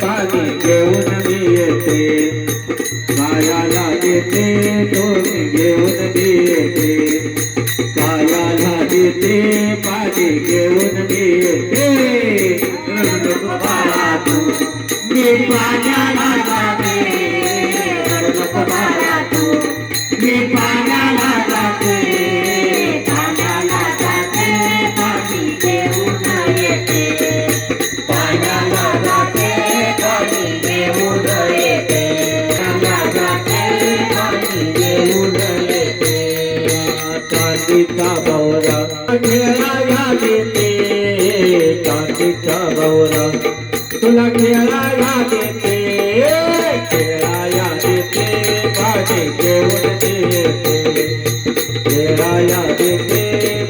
पाणी घेऊन मी येते पायाला देते तोंड घेऊन मी येते पायाला देते पाणी घेऊन मी येते बाळा तू मी पाण्याला जाते बाळा तू मी पाण्याला जाते पाण्याला जाते पाणी घेऊन येते पाण्याला जाते पाणी घेऊन येते पाण्याला जाते पाणी घेऊन येते चांदीचा भवरा खेळाया देते चांदीचा भवरा तुला खेळाया देते खेळाया देते पाणी घेऊन येते खेळाया देते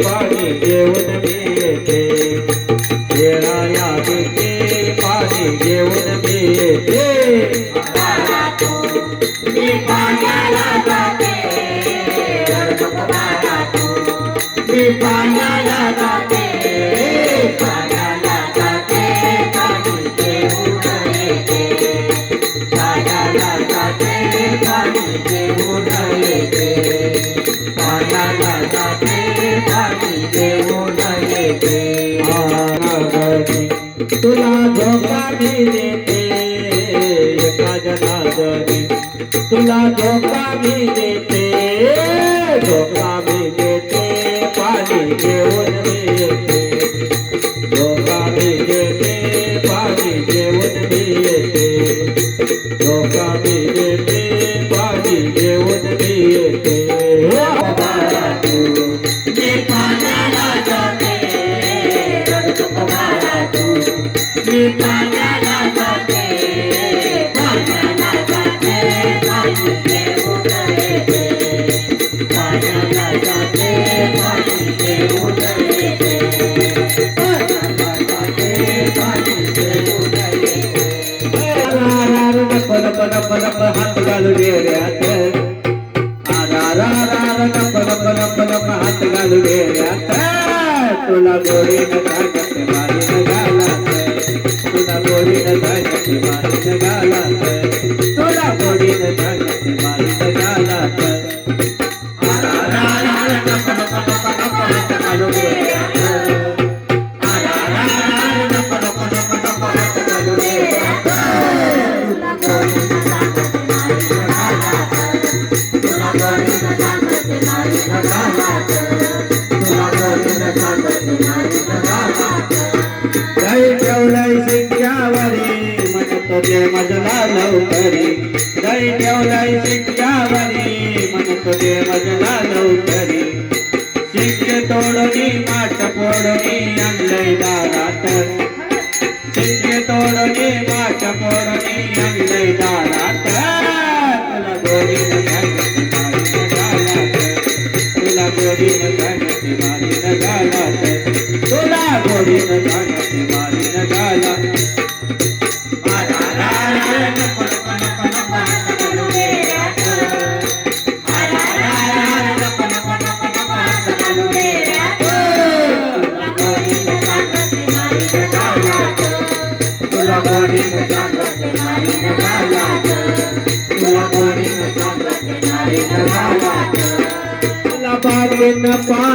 पाणी घेऊन येते खेळाया देते पाणी घेऊन येते मी पाण्याला जाते मी पाण्याला जाते पाण्याला जाते पाणी घेऊन येते पाण्याला जाते पाणी घेऊन येते पाण्याला जाते पाणी घेऊन येते तुला धोका मी देते एका जनार्दनी तुला धोका मी देते धोका मी देते पाणी घेऊन मी येते धोका मी देते पाणी घेऊन मी येते धोका मी देते पाणी घेऊन मी येते मी पाण्याला जाते मी पाण्याला जाते पाण्याला जाते पाणी घेऊन येते पाण्याला जाते पाणी घेऊन येते पाण्याला जाते पाणी घेऊन येते हात घालू डेऱ्यात हात घालू डेऱ्यात तुला गोडीन धान्यात मारीन गालात तुला गोडीन धान्यात मारीन गालात तुला गोडीन धान्यात मारीन गालात हात घालू डेऱ्यात दही ठेवलंय शिंक्यावरी म्हणतो ते मजला लवकरी दही ठेवलंय शिंक्यावरी म्हणतो ते मजला लवकरी शिंके तोडणी माठ फोडणी आणलंय दारात शिंके तोडणी माठ फोडणी आणलंय दारात तुला गोडीन धान्यात मारीन गालात तुला गोडीन धान्यात मारीन गालात तुला गोडीन धान्यात मारीन गालात तुला गोडीन